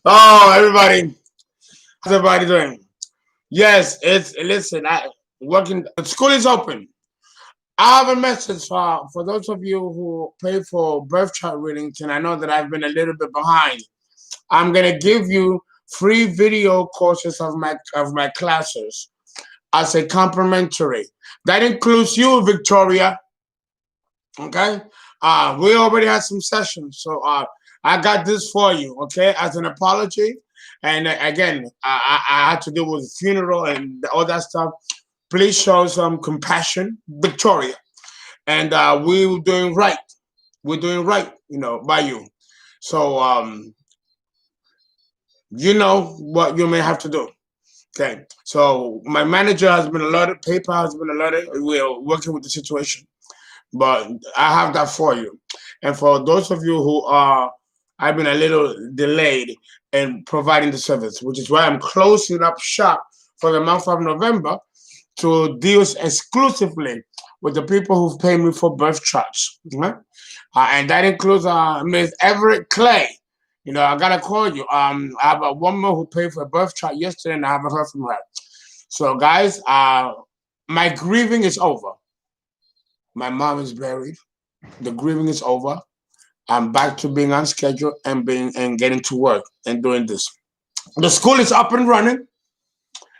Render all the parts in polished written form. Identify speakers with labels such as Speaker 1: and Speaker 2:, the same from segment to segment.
Speaker 1: Oh, everybody, how's everybody doing? Yes, listen. I working. The school is open. I have a message for those of you who pay for birth chart readings, and I know that I've been a little bit behind. I'm gonna give you free video courses of my classes as a complimentary. That includes you, Victoria. Okay. We already had some sessions, so I got this for you. Okay, as an apology. And again, I had to deal with the funeral and all that stuff. Please show some compassion, Victoria. And we're doing right. We're doing right, by you. So you know what you may have to do. Okay. So my manager has been alerted, PayPal has been alerted. We're working with the situation. But I have that for you. And for those of you who are, I've been a little delayed in providing the service, which is why I'm closing up shop for the month of November to deal exclusively with the people who've paid me for birth charts. Okay? And that includes Ms. Everett Clay. I gotta call you. I have a woman who paid for a birth chart yesterday, and I haven't heard from her. So, guys, my grieving is over. My mom is buried. The grieving is over. I'm back to being on schedule and getting to work and doing this. The school is up and running,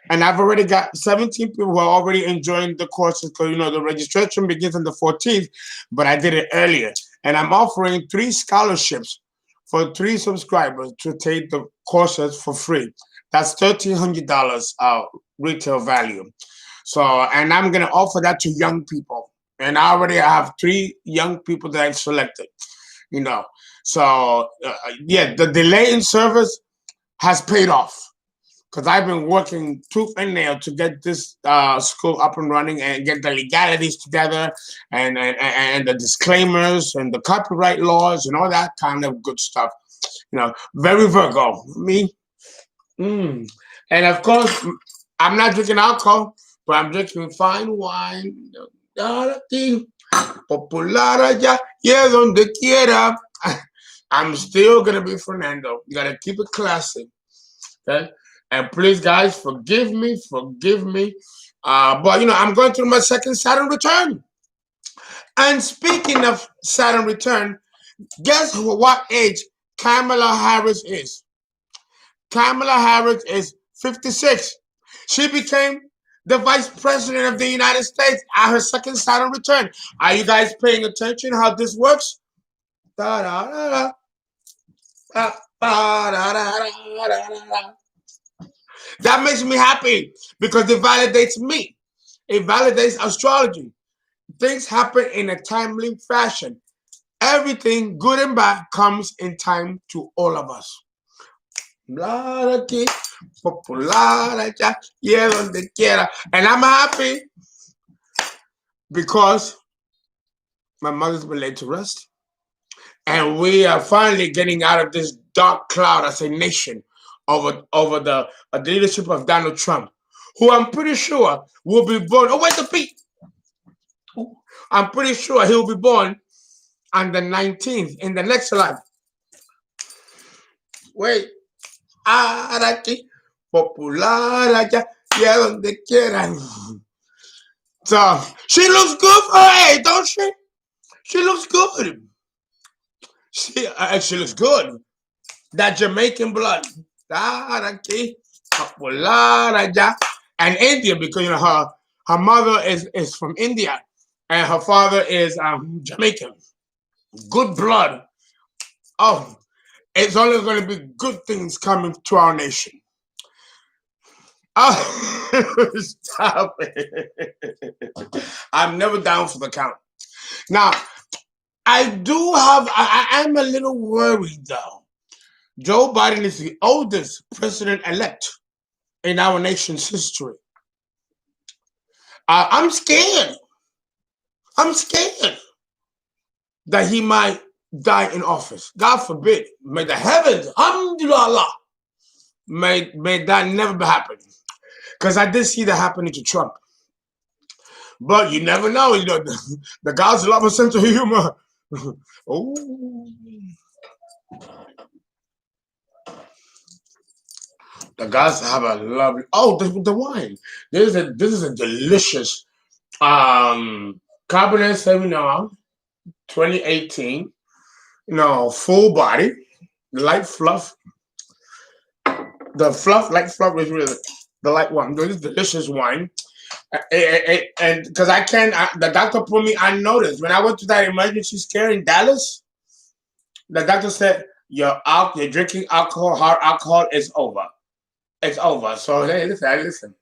Speaker 1: and I've already got 17 people who are already enjoying the courses because the registration begins on the 14th, but I did it earlier. And I'm offering 3 scholarships for 3 subscribers to take the courses for free. That's $1,300 retail value. So, and I'm gonna offer that to young people. And I already have 3 young people that I've selected. So yeah, the delay in service has paid off because I've been working tooth and nail to get this school up and running and get the legalities together and the disclaimers and the copyright laws and all that kind of good stuff. Very Virgo, me. And of course, I'm not drinking alcohol, but I'm drinking fine wine. Popular allá, yeah, donde quiera. I'm still gonna be Fernando. You gotta keep it classy, okay? And please, guys, forgive me. But I'm going through my second Saturn return. And speaking of Saturn return, guess what age Kamala Harris is? Kamala Harris is 56. She became the Vice President of the United States at her second Saturn return. Are you guys paying attention how this works? That makes me happy because it validates me. It validates astrology. Things happen in a timely fashion. Everything, good and bad, comes in time to all of us. Popular, yeah, donde quiera. And I'm happy because my mother's been laid to rest. And we are finally getting out of this dark cloud as a nation over the leadership of Donald Trump, who I'm pretty sure will be born. Oh, wait, the beat. I'm pretty sure he'll be born on the 19th in the next life. Wait. Aquí, popular, allá, yeah, donde quiera. So, she looks good for her age, don't she? She looks good. She looks good. That Jamaican blood. Aquí, popular, allá. And India, because her mother is from India and her father is Jamaican. Good blood. Oh, it's only going to be good things coming to our nation. Oh, stop it. I'm never down for the count. Now, I'm a little worried though. Joe Biden is the oldest president-elect in our nation's history. I'm scared. I'm scared that he might die in office. God forbid. May the heavens, alhamdulillah, may that never happen. Because I did see that happening to Trump. But you never know. The gods love a sense of humor. Oh. The guys have a lovely. Oh, the wine. This is a delicious Cabernet Sauvignon 2018. Full body, light fluff. The fluff, light fluff is really the light one. This is delicious wine. And because the doctor put me on notice when I went to that emergency scare in Dallas. The doctor said your drinking alcohol, hard alcohol is over. It's over. So hey, listen.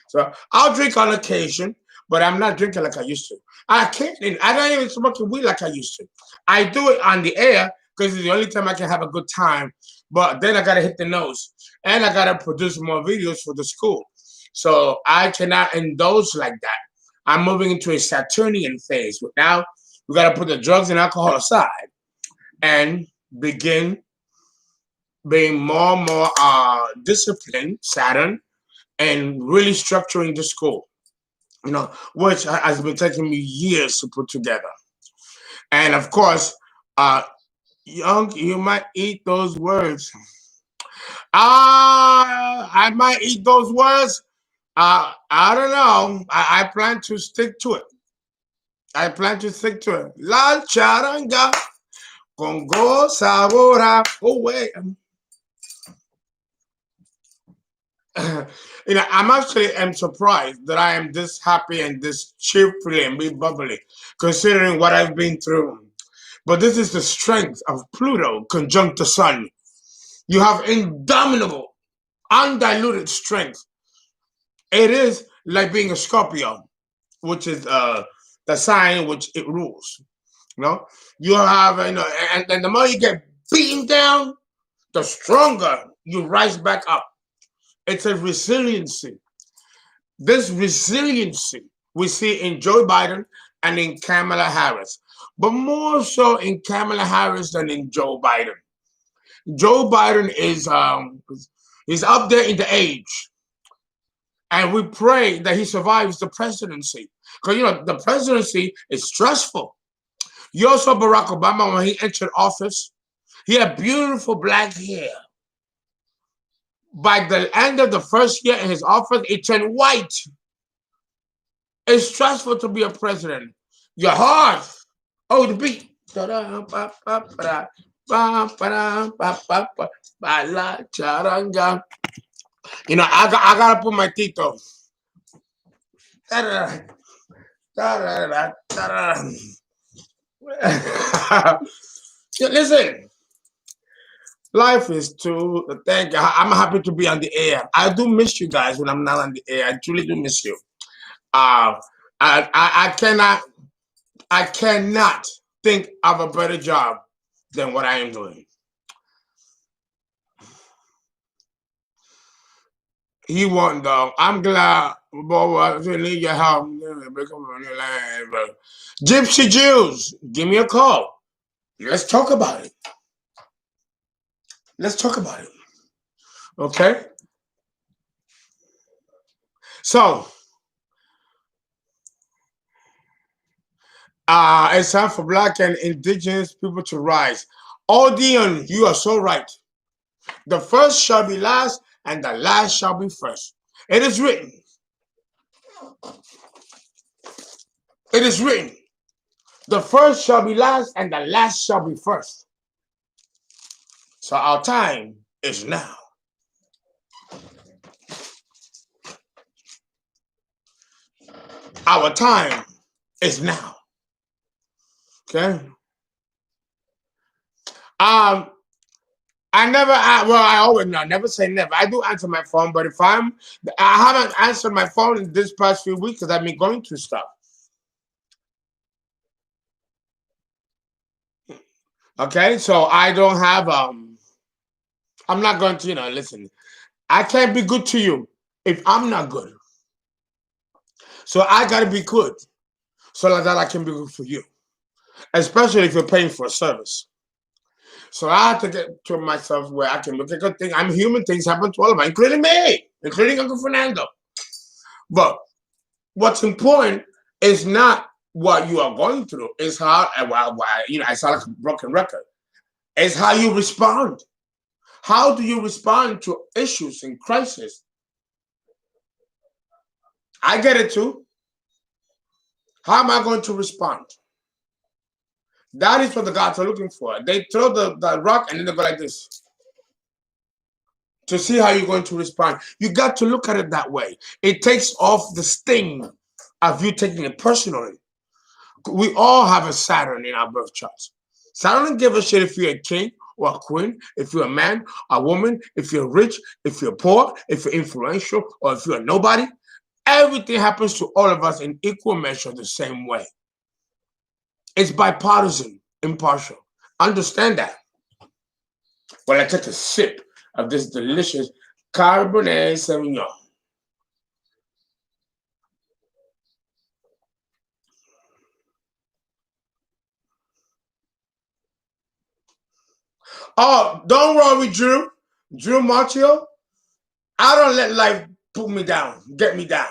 Speaker 1: So I'll drink on occasion, but I'm not drinking like I used to. I don't even smoke weed like I used to. I do it on the air because it's the only time I can have a good time. But then I gotta hit the nose, and I gotta produce more videos for the school. So I cannot indulge like that. I'm moving into a Saturnian phase. But now we gotta put the drugs and alcohol aside and begin being more and more disciplined, Saturn, and really structuring the school, which has been taking me years to put together. And of course, you might eat those words. I might eat those words. I don't know. I plan to stick to it. I plan to stick to it. La charanga con go sabora. Oh, wait. I'm surprised that I am this happy and this cheerfully and be bubbly, considering what I've been through. But this is the strength of Pluto conjunct the Sun. You have indomitable, undiluted strength. It is like being a Scorpio, which is the sign which it rules. You have, and the more you get beaten down, the stronger you rise back up. It's a resiliency. This resiliency we see in Joe Biden and in Kamala Harris, but more so in Kamala Harris than in Joe Biden. Joe Biden is up there in the age, and we pray that he survives the presidency, because the presidency is stressful. You also Barack Obama, when he entered office, he had beautiful black hair. By the end of the first year in his office, it turned white. It's stressful to be a president. Your heart. Oh, the beat. I gotta put my tito. Listen. Life is too. Thank you. I'm happy to be on the air. I do miss you guys when I'm not on the air. I truly do miss you. I cannot think of a better job than what I am doing. He won't though. I'm glad. Boy, need your help. Gypsy Jews, give me a call. Let's talk about it. Let's talk about it. Okay? So, it's time for Black and Indigenous people to rise. Odeon, you are so right. The first shall be last, and the last shall be first. It is written. It is written. The first shall be last, and the last shall be first. So our time is now. Our time is now. Okay. I never say never. I do answer my phone, but I haven't answered my phone in this past few weeks because I've been going through stuff. Okay, so I don't have I'm not going to, listen. I can't be good to you if I'm not good. So I gotta be good so that I can be good for you. Especially if you're paying for a service. So I have to get to myself where I can look at good things. I'm human, things happen to all of us, including me, including Uncle Fernando. But what's important is not what you are going through. It's how, I sound like a broken record. It's how you respond. How do you respond to issues and crisis? I get it too. How am I going to respond? That is what the gods are looking for. They throw the rock and then they go like this to see how you're going to respond. You got to look at it that way. It takes off the sting of you taking it personally. We all have a Saturn in our birth charts. Saturn don't give a shit if you're a king or a queen, if you're a man, a woman, if you're rich, if you're poor, if you're influential, or if you're nobody. Everything happens to all of us in equal measure the same way. It's bipartisan, impartial. Understand that. Well, I take a sip of this delicious Cabernet Sauvignon. Oh, don't worry, Drew. Drew Martio. I don't let life put me down, get me down.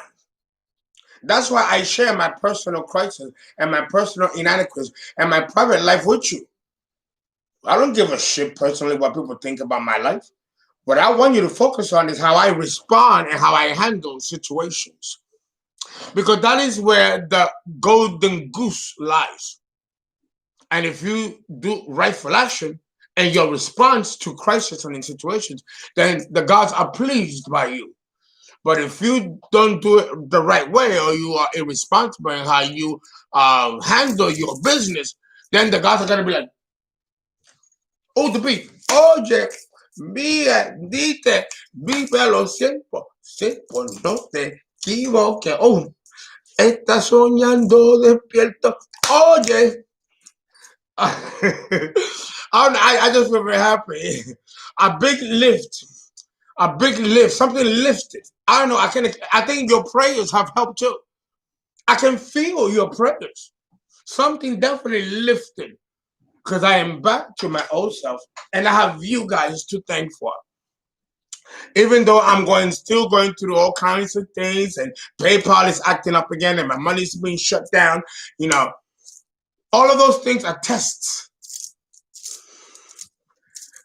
Speaker 1: That's why I share my personal crisis and my personal inadequacies and my private life with you. I don't give a shit personally what people think about my life. What I want you to focus on is how I respond and how I handle situations. Because that is where the golden goose lies. And if you do rightful action and your response to crisis and in situations, then the gods are pleased by you. But if you don't do it the right way or you are irresponsible in how you handle your business, then the gods are going to be like, oh, the beat. Oye, mira, dite, vívelo 100%, no te equivoques. Oh, estás soñando despierto. Oye. I just feel very happy. A big lift. A big lift. Something lifted. I don't know. I think your prayers have helped too. I can feel your prayers. Something definitely lifted. Because I am back to my old self. And I have you guys to thank for. Even though I'm still going through all kinds of things and PayPal is acting up again and my money's being shut down, you know, all of those things are tests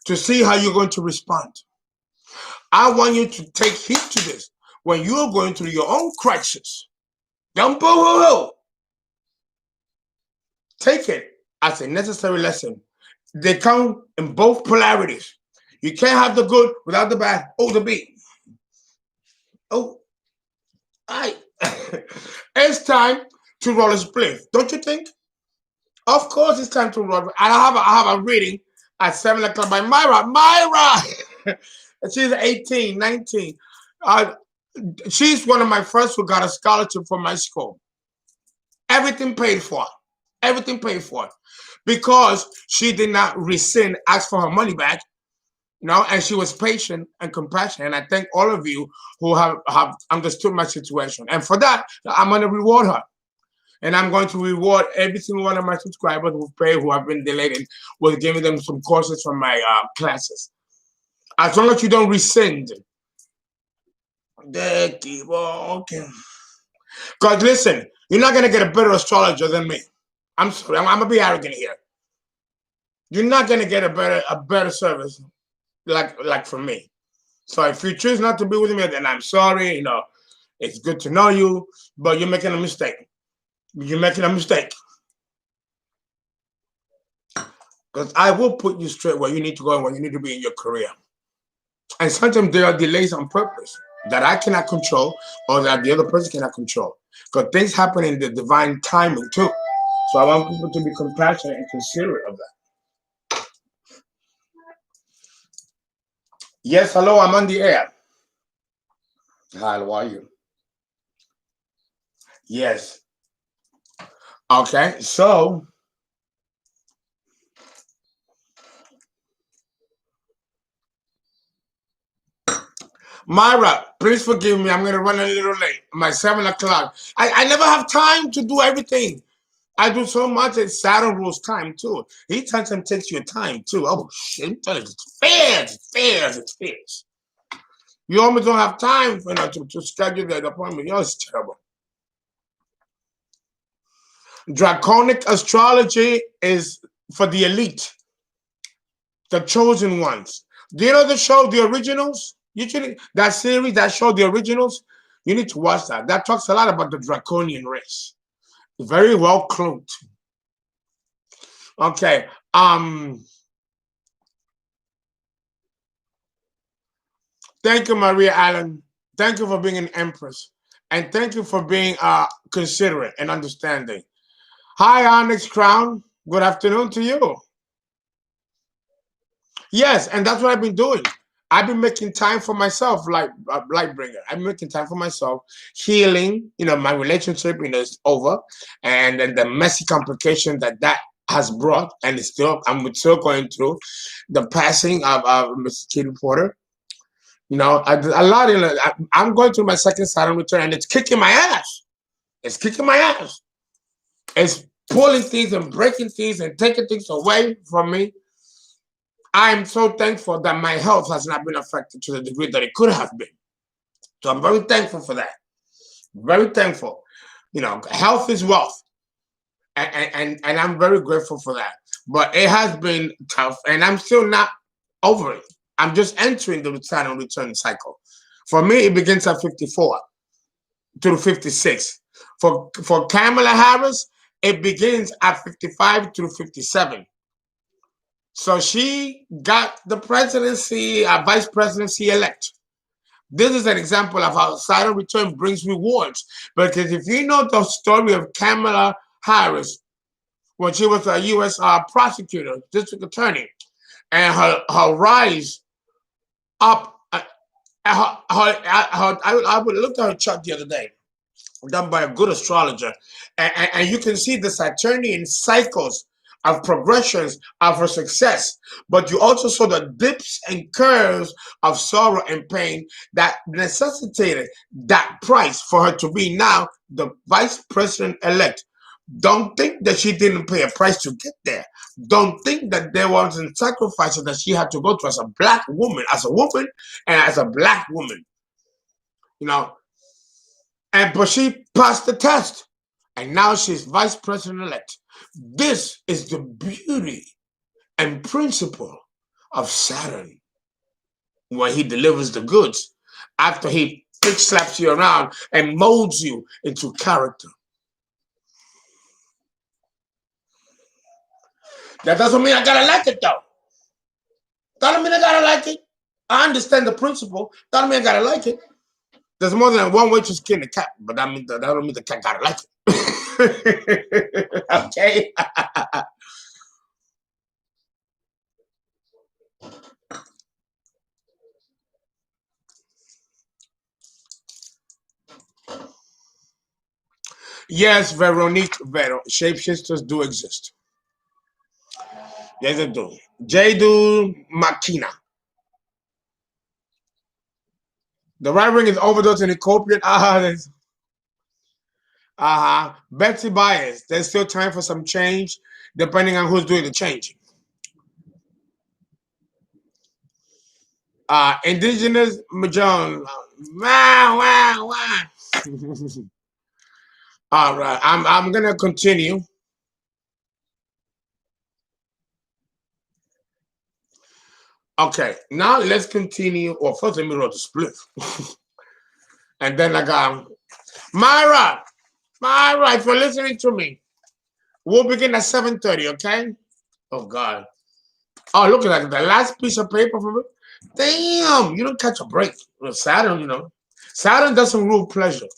Speaker 1: to see how you're going to respond. I want you to take heed to this when you're going through your own crisis. Don't boo-hoo-hoo. Take it as a necessary lesson. They come in both polarities. You can't have the good without the bad. Oh, the beat. Oh, it's time to roll a spliff, don't you think? Of course, it's time to roll. I have a reading at 7 o'clock by Myra. Myra! She's 18, 19. She's one of my first who got a scholarship from my school. Everything paid for. Everything paid for. Because she did not rescind, ask for her money back. You know, and she was patient and compassionate. And I thank all of you who have understood my situation. And for that, I'm going to reward her. And I'm going to reward every single one of my subscribers who pay, who have been delayed, with giving them some courses from my classes. As long as you don't rescind. Because listen, you're not going to get a better astrologer than me. I'm sorry, I'm going to be arrogant here. You're not going to get a better service like from me. So if you choose not to be with me, then I'm sorry. You know, it's good to know you, but you're making a mistake. You're making a mistake. Because I will put you straight where you need to go and where you need to be in your career. And sometimes there are delays on purpose that I cannot control or that the other person cannot control. Because things happen in the divine timing too. So I want people to be compassionate and considerate of that. Yes, hello, I'm on the air. Hi, how are you? Yes. Okay, so Myra, please forgive me. I'm going to run a little late. My 7 o'clock. I never have time to do everything. I do so much that Saturn rules time too. He sometimes takes your time too. Oh shit! It's fierce, it's fierce, it's fierce. You almost don't have time for to schedule that appointment. You know, it's terrible. Draconic astrology is for the elite, the chosen ones. Do you know the show, The Originals? Usually, that series, that show, The Originals, you need to watch that. That talks a lot about the draconian race. Very well cloaked. Okay. Thank you, Maria Allen. Thank you for being an empress. And thank you for being considerate and understanding. Hi, Onyx Crown. Good afternoon to you. Yes, and that's what I've been doing. I've been making time for myself, like Lightbringer. I'm making time for myself, healing. My relationship, is over, and then the messy complication that has brought, and I'm still going through the passing of Mrs. Katie Porter. A lot. I'm going through my second Saturn return, and it's kicking my ass. It's kicking my ass. It's pulling things and breaking things and taking things away from me. I'm so thankful that my health has not been affected to the degree that it could have been. So I'm very thankful for that. Very thankful. Health is wealth. And I'm very grateful for that. But it has been tough, and I'm still not over it. I'm just entering the Saturn return cycle. For me, it begins at 54 to 56. For Kamala Harris, it begins at 55 to 57. So she got the presidency, vice presidency elect. This is an example of how Saturn return brings rewards. Because if you know the story of Kamala Harris, when she was a U.S. prosecutor, district attorney, and her rise up, I looked at her chart the other day, done by a good astrologer, and you can see the Saturnian cycles of progressions of her success, but you also saw the dips and curves of sorrow and pain that necessitated that price for her to be now the vice president elect. Don't think that she didn't pay a price to get there. Don't think that there wasn't sacrifices that she had to go through as a black woman, and as a black woman. But she passed the test, and now she's vice president elect. This is the beauty and principle of Saturn when he delivers the goods after he slaps you around and molds you into character. That doesn't mean I gotta like it, though. Doesn't mean I gotta like it. I understand the principle. Doesn't mean I gotta like it. There's more than one way to skin a cat, but that don't mean the cat gotta like it. Okay. Yes, Veronique Vero. Shapeshifters do exist. Yes, they do. Jadu Makina. The right ring is overdosed in copiate. Betsy Bias. There's still time for some change, depending on who's doing the changing. Indigenous Majon. Wow. All right, I'm gonna continue. Okay, now let's continue. Well, first let me roll the split, and then I got Myra. Myra, if you're listening to me, we'll begin at 7:30. Okay? Oh God. Oh, look at that. The last piece of paper for me. Damn, you don't catch a break. Well, Saturn, Saturn doesn't rule pleasure.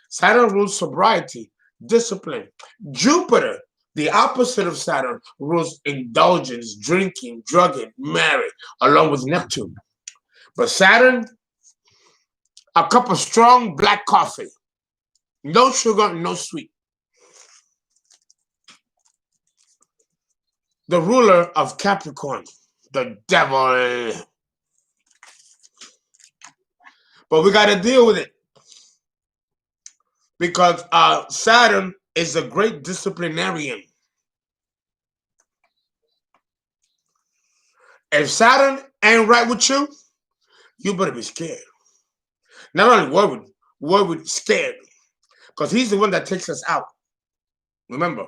Speaker 1: Saturn rules sobriety, discipline. Jupiter, the opposite of Saturn, rules indulgence, drinking, drugging, marriage, along with Neptune. But Saturn, a cup of strong black coffee. No sugar, no sweet. The ruler of Capricorn, the devil. But we got to deal with it. Because Saturn is a great disciplinarian. If Saturn ain't right with you, you better be scared. Not only worried, scared. Because he's the one that takes us out. Remember,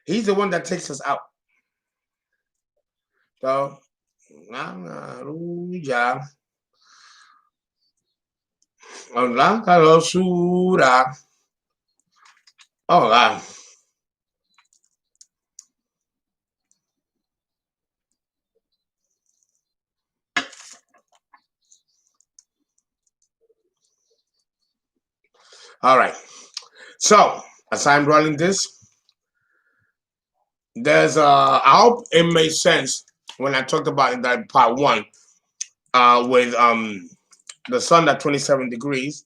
Speaker 1: he's the one that takes us out. So, Aleluya. Blanca losura. Oh, God. All right. So, as I'm rolling this, there's I hope it made sense when I talked about in that part one, with the sun at 27 degrees.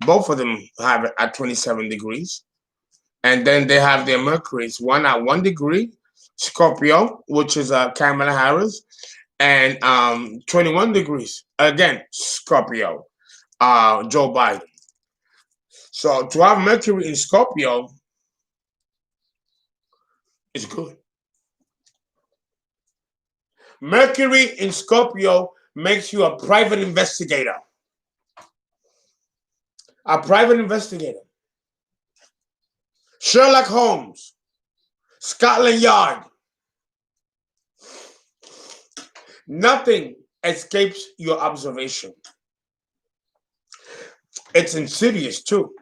Speaker 1: Both of them have it at 27 degrees. And then they have their Mercury's, one at 1 degree, Scorpio, which is Kamala Harris, and 21 degrees, again, Scorpio, Joe Biden. So to have Mercury in Scorpio is good. Mercury in Scorpio makes you a private investigator. A private investigator. Sherlock Holmes, Scotland Yard. Nothing escapes your observation. It's insidious too.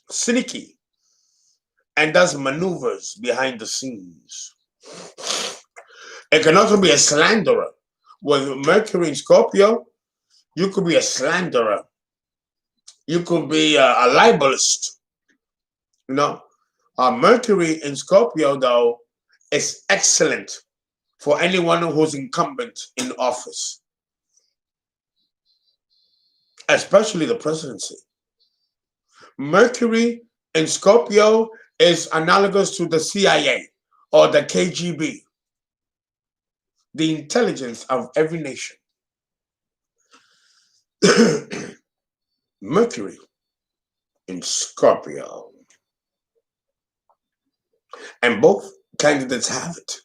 Speaker 1: Sneaky. And does maneuvers behind the scenes. It can also be a slanderer. With Mercury in Scorpio, you could be a slanderer. You could be a libelist. You know, Mercury in Scorpio, though, is excellent for anyone who's incumbent in office, especially the presidency. Mercury in Scorpio is analogous to the CIA or the KGB, the intelligence of every nation. Mercury in Scorpio. And both candidates have it.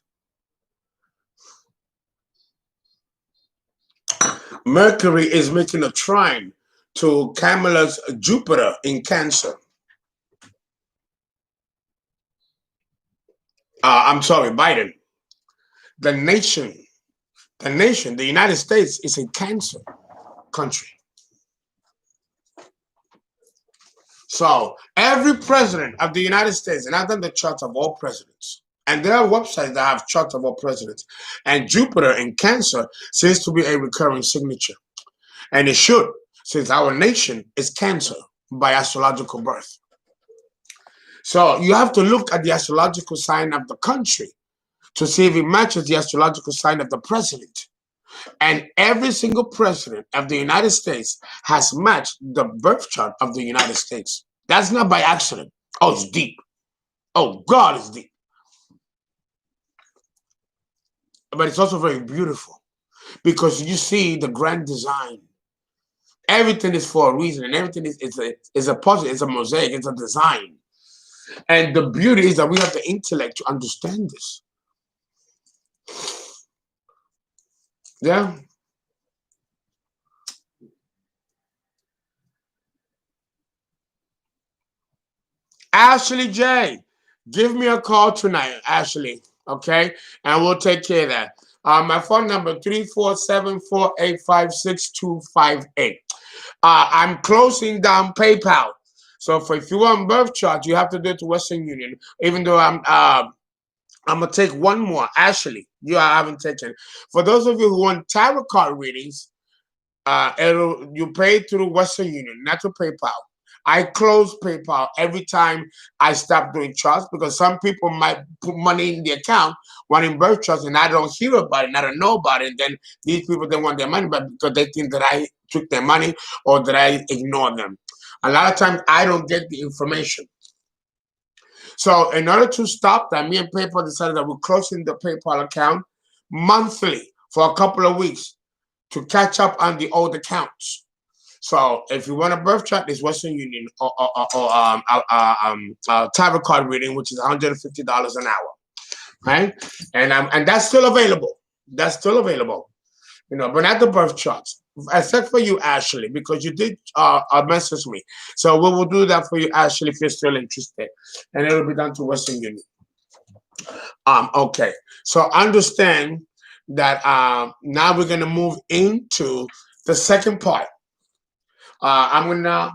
Speaker 1: Mercury is making a trine to Kamala's Jupiter in Cancer. I'm sorry, Biden. The nation, the United States is a Cancer country. So every president of the United States, and I've done the chart of all presidents, and there are websites that have charts of all presidents, and Jupiter in Cancer seems to be a recurring signature. And it should, since our nation is Cancer by astrological birth. So you have to look at the astrological sign of the country to see if it matches the astrological sign of the president. And every single president of the United States has matched the birth chart of the United States. That's not by accident. Oh, it's deep. Oh, God, it's deep. But it's also very beautiful because you see the grand design. Everything is for a reason, and everything is a puzzle, it's a mosaic, it's a design. And the beauty is that we have the intellect to understand this. Yeah. Ashley J, give me a call tonight, Ashley. Okay, and we'll take care of that. My phone number 347-485-6258. I'm closing down PayPal. So if you want birth chart, you have to do it to Western Union. Even though I'm gonna take one more. Ashley, you haven't taken. For those of you who want tarot card readings, you pay through Western Union, not through PayPal. I close PayPal every time I stop doing charts because some people might put money in the account wanting birth charts and I don't hear about it and I don't know about it. And then these people don't want their money back because they think that I took their money or that I ignore them. A lot of times I don't get the information. So in order to stop that, me and PayPal decided that we're closing the PayPal account monthly for a couple of weeks to catch up on the old accounts. So if you want a birth chart, it's Western Union or tarot card reading, which is $150 an hour, right? And that's still available. That's still available, you know, but not the birth charts, except for you, Ashley, because you did message me. So we will do that for you, Ashley, if you're still interested, and it'll be done to Western Union. Okay, so understand that now we're gonna move into the second part. I'm gonna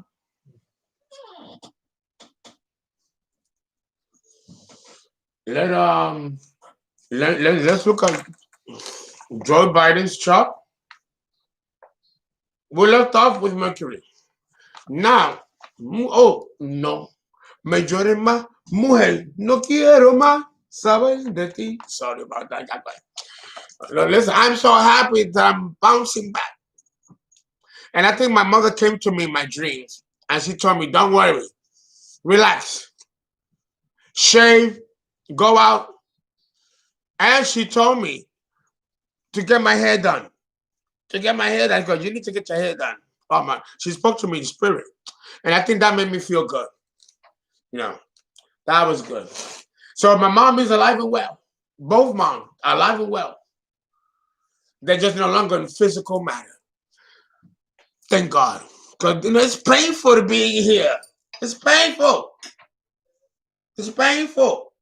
Speaker 1: let's look at Joe Biden's chart. We left off with Mercury. Now, oh no, me llores más, mujer, no quiero más saber de ti. Sorry about that, guy. Listen, I'm so happy that I'm bouncing back. And I think my mother came to me in my dreams and she told me, don't worry, relax, shave, go out. And she told me to get my hair done. To get my hair done, because you need to get your hair done. Oh man, she spoke to me in spirit. And I think that made me feel good. You know, that was good. So my mom is alive and well. Both moms are alive and well. They're just no longer in physical matter. Thank God. Because it's painful to be here. It's painful. It's painful.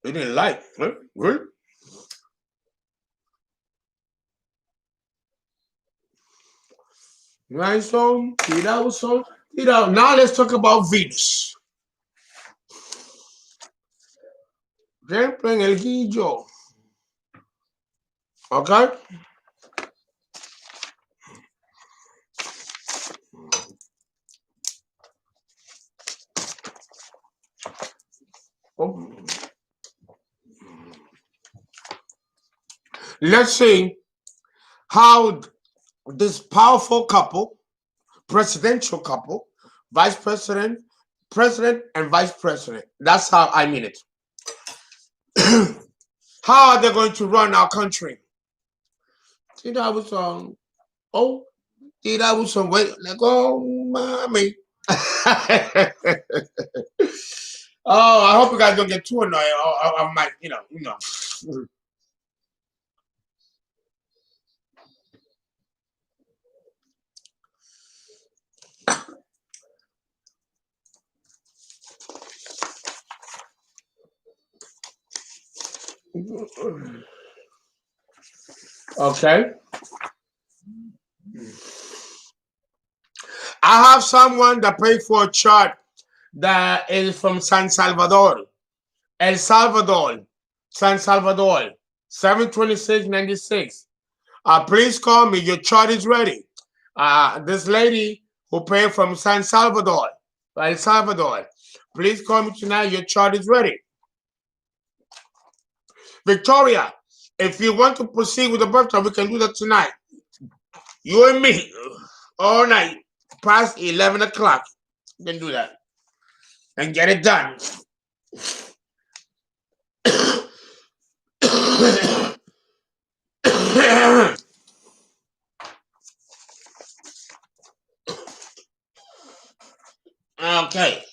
Speaker 1: They didn't like. Huh? Really? Right, so now let's talk about Venus. Siempre en el guillo. Okay? Let's see how this powerful couple, presidential couple, vice president, president, and vice president. That's how I mean it. How are they going to run our country? See, that was see, that was some wait, like, oh, mommy. Oh, I hope you guys don't get too annoyed. I might, you know. Okay. I have someone that paid for a chart that is from San Salvador. El Salvador. San Salvador. 72696. Please call me. Your chart is ready. This lady who paid from San Salvador. El Salvador. Please call me tonight. Your chart is ready. Victoria, if you want to proceed with the birth chart, we can do that tonight. You and me, all night, past 11 o'clock. You can do that and get it done. Okay.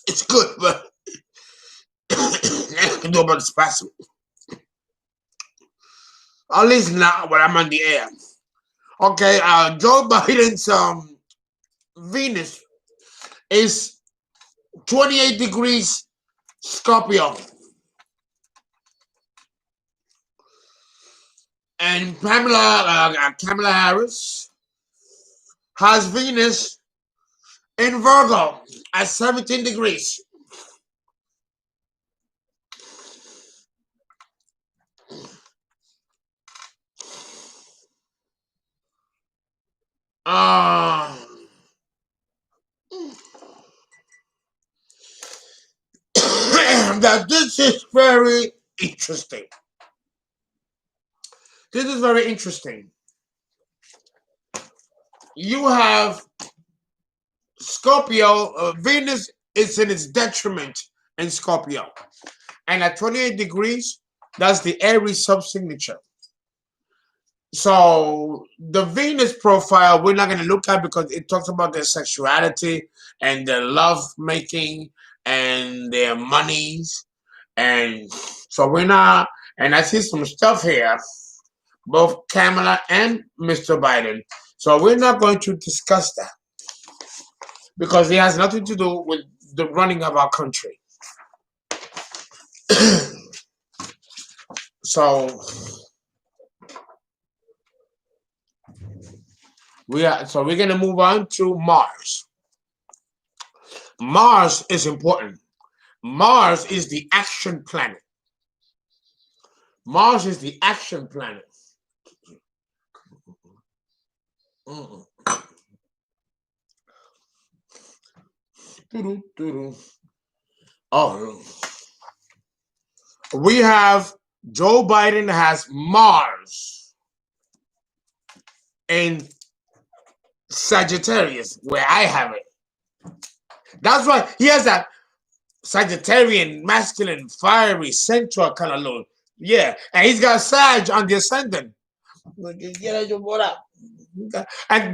Speaker 1: It's good, but I can do about the spicy. At least not when I'm on the air. Okay, Joe Biden's Venus is 28 degrees Scorpio. And Kamala Harris has Venus in Virgo at 17 degrees. That this is very interesting. This is very interesting. You have Scorpio, Venus it's in its detriment in Scorpio. And at 28 degrees, that's the Aries subsignature. So the Venus profile, we're not going to look at because it talks about their sexuality and their love making and their monies. And so we're not, and I see some stuff here, both Kamala and Mr. Biden. So we're not going to discuss that because it has nothing to do with the running of our country. So we're going to move on to Mars. Mars is important. Mars is the action planet. Mars is the action planet. Oh, we have Joe Biden has Mars in Sagittarius, where I have it. That's why he has that Sagittarian, masculine, fiery, sensual kind of look. Yeah, and he's got Sag on the ascendant. And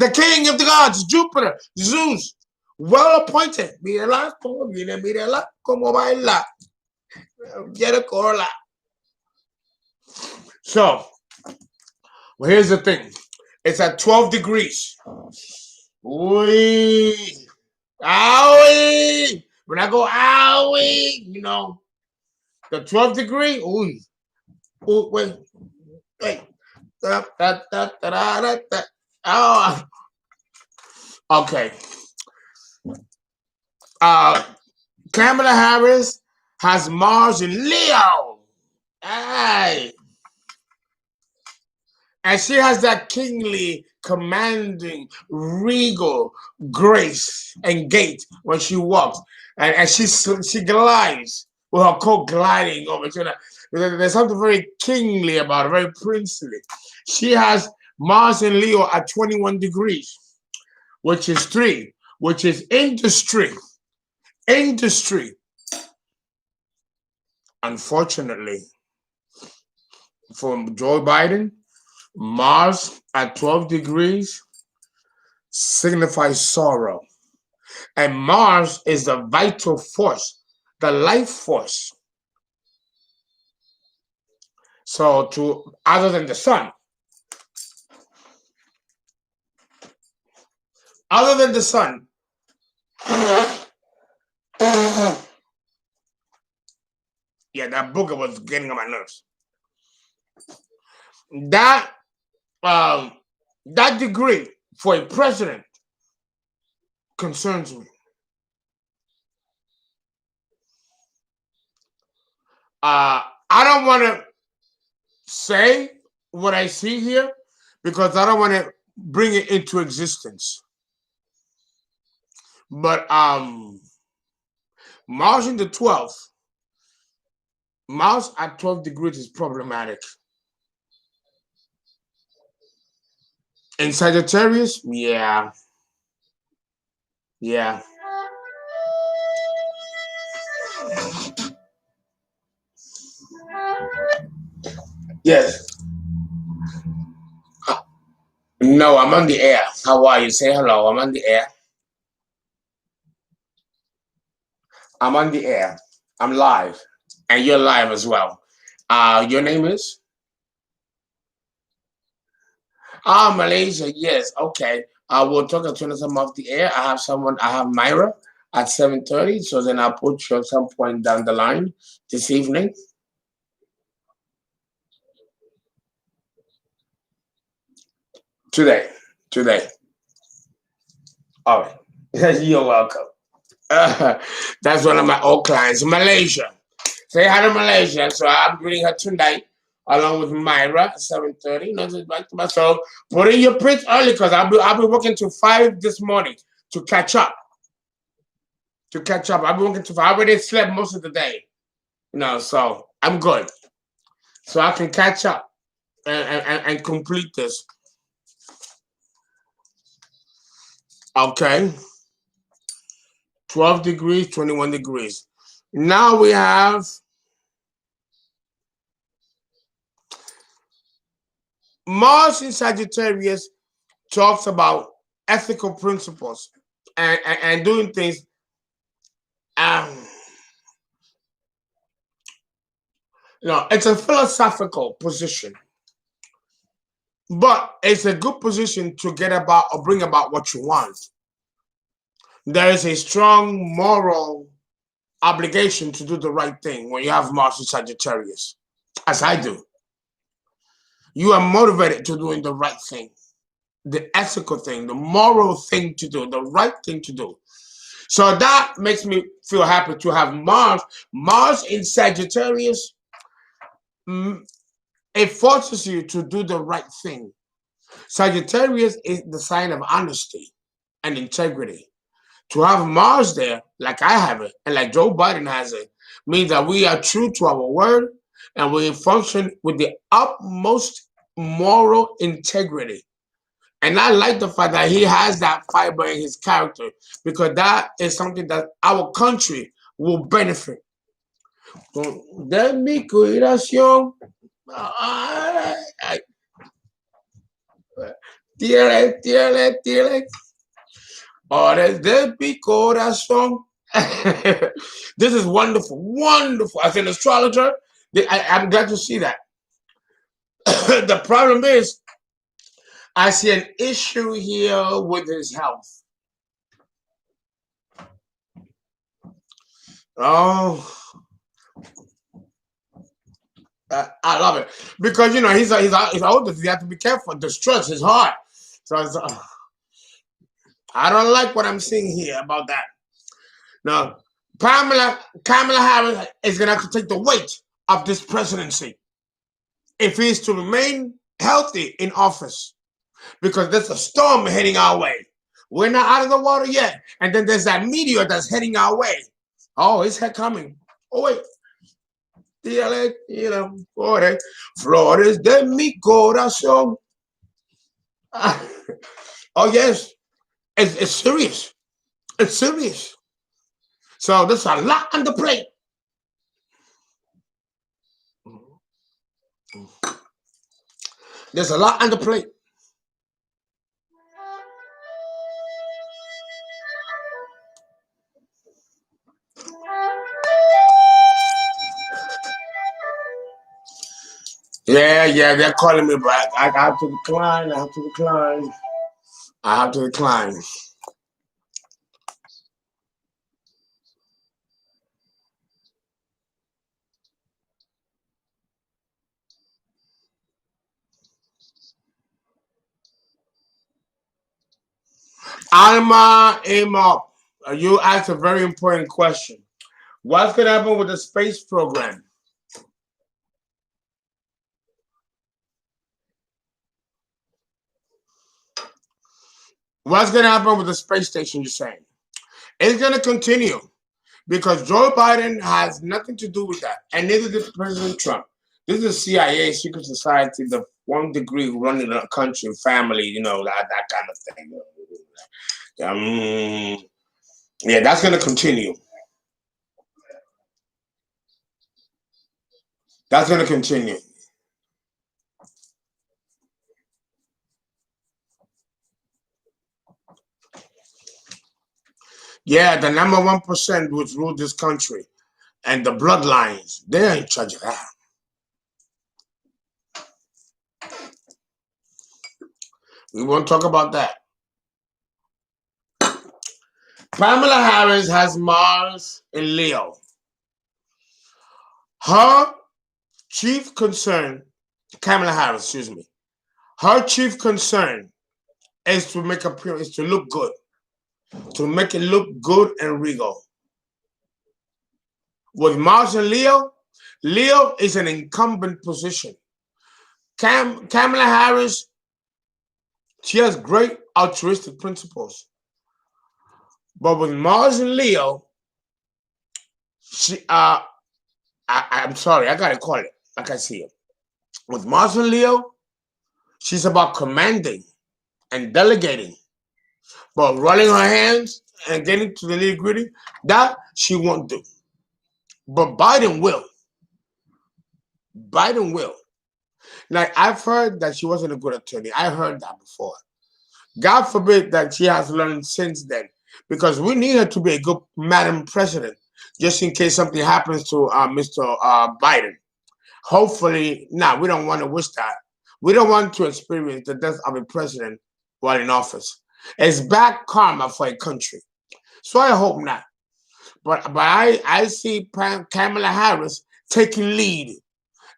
Speaker 1: the king of the gods, Jupiter, Zeus, well appointed. Mírala como viene, mírala como baila. Quiere corla. So, well, here's the thing. It's at 12 degrees. Owie. Owie. When I go owie, you know, the 12th degree, ooh. Ooh, wait. Da, da, da, da, da, da. Oh. Okay. Kamala Harris has Mars in Leo. Hey. And she has that kingly, commanding, regal grace and gait when she walks. And she glides with her coat gliding over. There's something very kingly about her, very princely. She has Mars in Leo at 21 degrees, which is 3, which is industry. Industry. Unfortunately, for Joe Biden, Mars at 12 degrees signifies sorrow. And Mars is the vital force, the life force. So other than the sun. Other than the sun. Yeah, that booger was getting on my nerves. That degree for a president concerns me. I don't want to say what I see here because I don't want to bring it into existence. But Mars in the 12th, Mars at 12 degrees is problematic. In Sagittarius, yeah. Yeah. Yes. No, I'm on the air. How are you? Say hello. I'm on the air. I'm on the air. I'm live. And you're live as well. Your name is? Malaysia. Yes. Okay. We'll talk as soon as I'm off the air. I have Myra at 7:30. So then I'll put you at some point down the line this evening. Today. All right. You're welcome. That's one of my old clients, Malaysia. Say hi to Malaysia. So I'm greeting her tonight, along with Myra at 7:30. You know, just back to myself. Put in your prints early because I'll be working till 5 this morning to catch up. I'll be working till 5. I already slept most of the day. You know, so I'm good. So I can catch up and complete this. Okay. 12 degrees, 21 degrees. Now we have Mars in Sagittarius talks about ethical principles and doing things. It's a philosophical position, but it's a good position to get about or bring about what you want. There is a strong moral obligation to do the right thing when you have Mars in Sagittarius, as I do. You are motivated to doing the right thing, the ethical thing, the moral thing to do, the right thing to do. So that makes me feel happy to have Mars in Sagittarius. It forces you to do the right thing. Sagittarius is the sign of honesty and integrity. To have Mars there, like I have it, and like Joe Biden has it, means that we are true to our word and we function with the utmost moral integrity. And I like the fact that he has that fiber in his character, because that is something that our country will benefit. De mi corazón. Tiele. Ores de mi corazón. This is wonderful, wonderful. As an astrologer, I'm glad to see that. The problem is, I see an issue here with his health. Oh, I love it, because he's older. So you have to be careful. The stress is hard. So I don't like what I'm seeing here about that. Now, Kamala Harris is going to have to take the weight of this presidency if he is to remain healthy in office, because there's a storm heading our way. We're not out of the water yet. And then there's that meteor that's heading our way. Oh, it's coming. Oh, wait. Flores de mi corazón. Oh, yes. It's serious. It's serious. So there's a lot on the plate. There's a lot on the plate. Yeah, they're calling me back. I have to decline. Alma, you asked a very important question. What's going to happen with the space program? What's going to happen with the space station, you're saying? It's going to continue, because Joe Biden has nothing to do with that, and neither did President Trump. This is CIA, secret society, the 1 degree running a country, family, that kind of thing. Yeah, that's going to continue. That's going to continue. Yeah, the number 1% which rule this country, and the bloodlines, they're in charge of that. We won't talk about that. Kamala Harris has Mars in Leo. Her chief concern, Kamala Harris, excuse me, her chief concern is to make appearance, to look good, to make it look good and regal. With Mars and Leo is an incumbent position. Kamala Harris, she has great altruistic principles. But with Mars and Leo, I'm sorry, I gotta call it like I see it. With Mars and Leo, she's about commanding and delegating. But rolling her hands, and get into the nitty gritty, that she won't do. But Biden will. Biden will. Like, I've heard that she wasn't a good attorney. I heard that before. God forbid that she has learned since then, because we need her to be a good Madam President, just in case something happens to Mr. Biden. Hopefully, we don't want to wish that. We don't want to experience the death of a president while in office. It's bad karma for a country. So I hope not. But I see Kamala Harris taking lead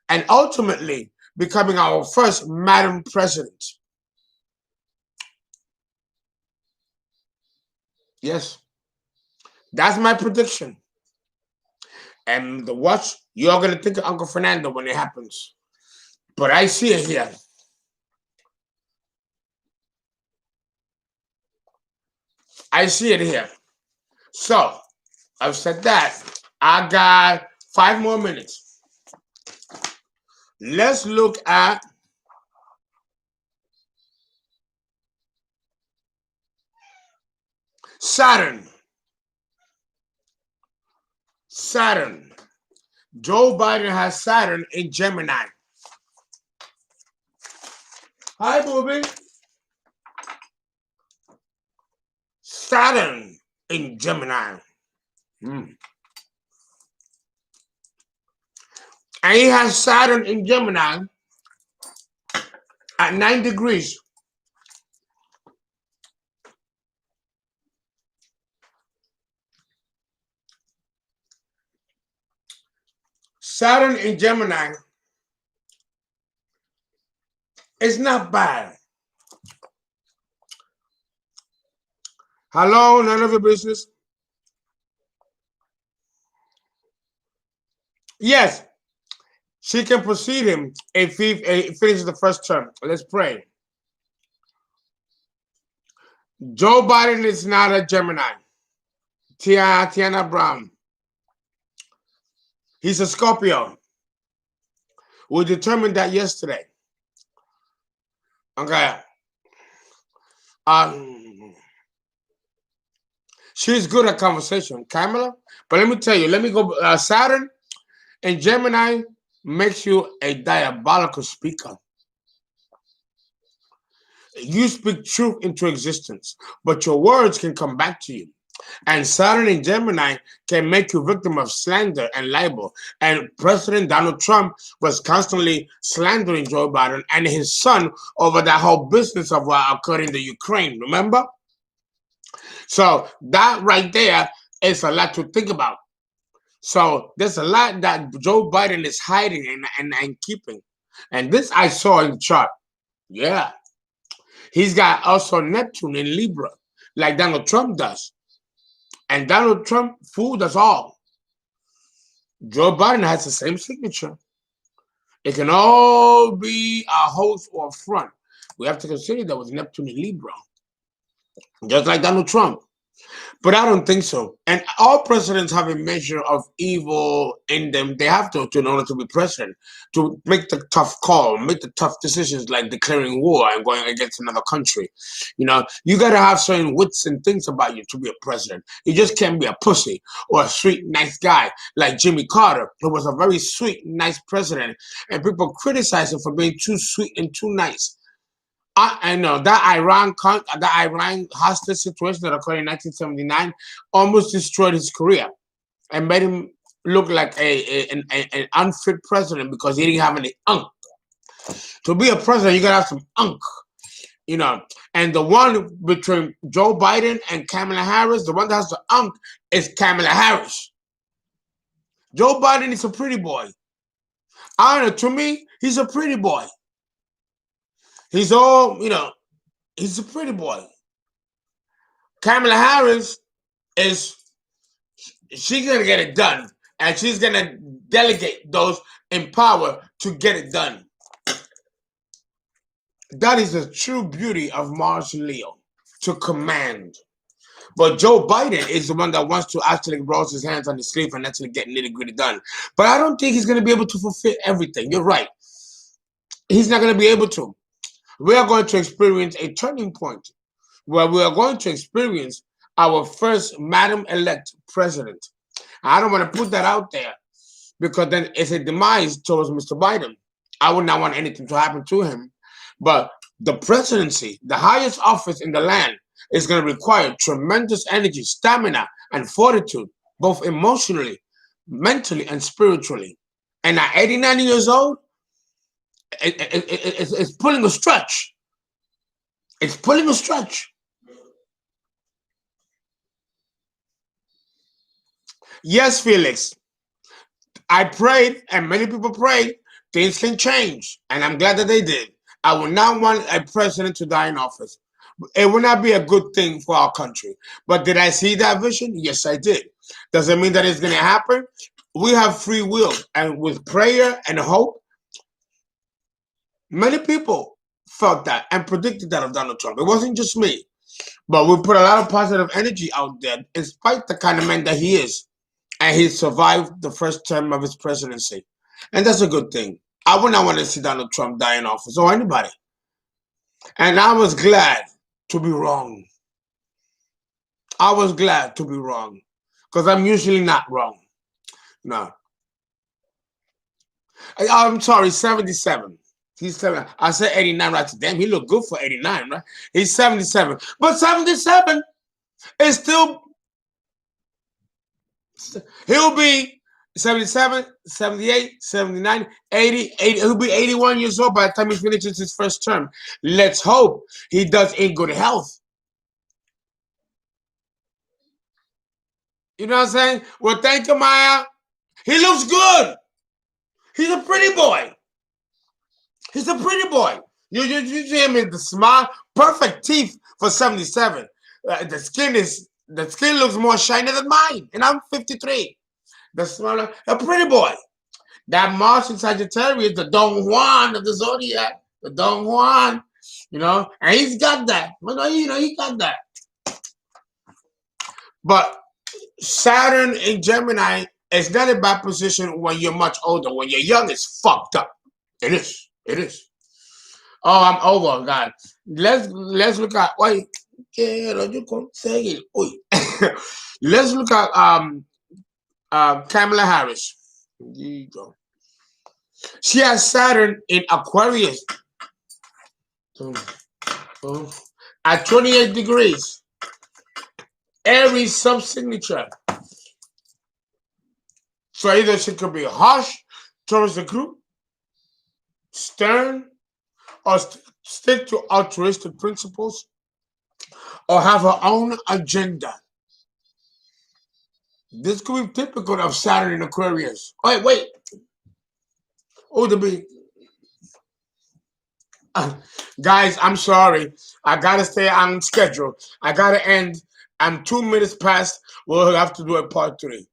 Speaker 1: and ultimately becoming our first Madam President. Yes. That's my prediction. And the watch, you're going to think of Uncle Fernando when it happens. But I see it here. I see it here. So, I've said that. I got 5 more minutes. Let's look at Saturn. Saturn. Joe Biden has Saturn in Gemini. Hi, booby. Saturn in Gemini. And he has Saturn in Gemini at 9 degrees. Saturn in Gemini is not bad. Hello, none of your business. Yes, she can precede him if he finishes the first term. Let's pray. Joe Biden is not a Gemini. Tiana Brown. He's a Scorpio. We determined that yesterday. Okay. She's good at conversation, Kamala. But let me tell you, let me go. Saturn and Gemini makes you a diabolical speaker. You speak truth into existence, but your words can come back to you. And Saturn in Gemini can make you victim of slander and libel. And President Donald Trump was constantly slandering Joe Biden and his son over that whole business of what occurred in the Ukraine, remember? So that right there is a lot to think about. So there's a lot that Joe Biden is hiding and keeping. And this I saw in the chart. Yeah. He's got also Neptune in Libra, like Donald Trump does. And Donald Trump fooled us all. Joe Biden has the same signature. It can all be a host or a front. We have to consider that with Neptune in Libra. Just like Donald Trump. But I don't think so. And all presidents have a measure of evil in them. They have to in order to be president, to make the tough call, make the tough decisions like declaring war and going against another country. You know, you got to have certain wits and things about you to be a president. You just can't be a pussy or a sweet, nice guy like Jimmy Carter, who was a very sweet, nice president. And people criticize him for being too sweet and too nice. I know that Iran hostage situation that occurred in 1979 almost destroyed his career and made him look like an unfit president because he didn't have any unk. To be a president, you gotta have some unk, you know. And the one between Joe Biden and Kamala Harris, the one that has the unk is Kamala Harris. Joe Biden is a pretty boy. I don't know. To me, he's a pretty boy. He's all, you know, he's a pretty boy. Kamala Harris she's going to get it done. And she's going to delegate those in power to get it done. That is the true beauty of Mars and Leo, to command. But Joe Biden is the one that wants to actually roll his hands on his sleeve and actually get nitty-gritty done. But I don't think he's going to be able to fulfill everything. You're right. He's not going to be able to. We are going to experience a turning point where we are going to experience our first Madam-elect president. I don't want to put that out there because then it's a demise towards Mr. Biden. I would not want anything to happen to him. But the presidency, the highest office in the land, is going to require tremendous energy, stamina, and fortitude, both emotionally, mentally, and spiritually. And at 89 years old, it's pulling a stretch. It's pulling a stretch. Yes, Felix. I prayed, and many people prayed, things can change. And I'm glad that they did. I would not want a president to die in office. It would not be a good thing for our country. But did I see that vision? Yes, I did. Does it mean that it's going to happen? We have free will. And with prayer and hope, many people felt that and predicted that of Donald Trump. It wasn't just me. But we put a lot of positive energy out there, in spite the kind of man that he is. And he survived the first term of his presidency. And that's a good thing. I would not want to see Donald Trump die in office or anybody. And I was glad to be wrong. I was glad to be wrong. Because I'm usually not wrong. No. I'm sorry, 77. He's 7. I said 89 right to damn. He looked good for 89, right? He's 77. But 77 is still... He'll be 77, 78, 79, 80. He'll be 81 years old by the time he finishes his first term. Let's hope he does in good health. You know what I'm saying? Well, thank you, Maya. He looks good. He's a pretty boy. He's a pretty boy. You see him in the smile, perfect teeth for 77. The skin looks more shiny than mine, and I'm 53. The smile, a pretty boy. That Mars in Sagittarius, the Don Juan of the zodiac, the Don Juan, and he's got that. He got that. But Saturn in Gemini is not a bad position when you're much older. When you're young, it's fucked up. It is. It is. Oh, I'm over, God. Let's look at let's look at Kamala Harris. There you go. She has Saturn in Aquarius at 28 degrees. Aries subsignature. So either she could be harsh towards the group, stern, or stick to altruistic principles, or have her own agenda. This could be typical of Saturn in Aquarius. Wait. Oh, the big. Guys, I'm sorry. I gotta stay on schedule. I gotta end. I'm 2 minutes past. We'll have to do a part 3.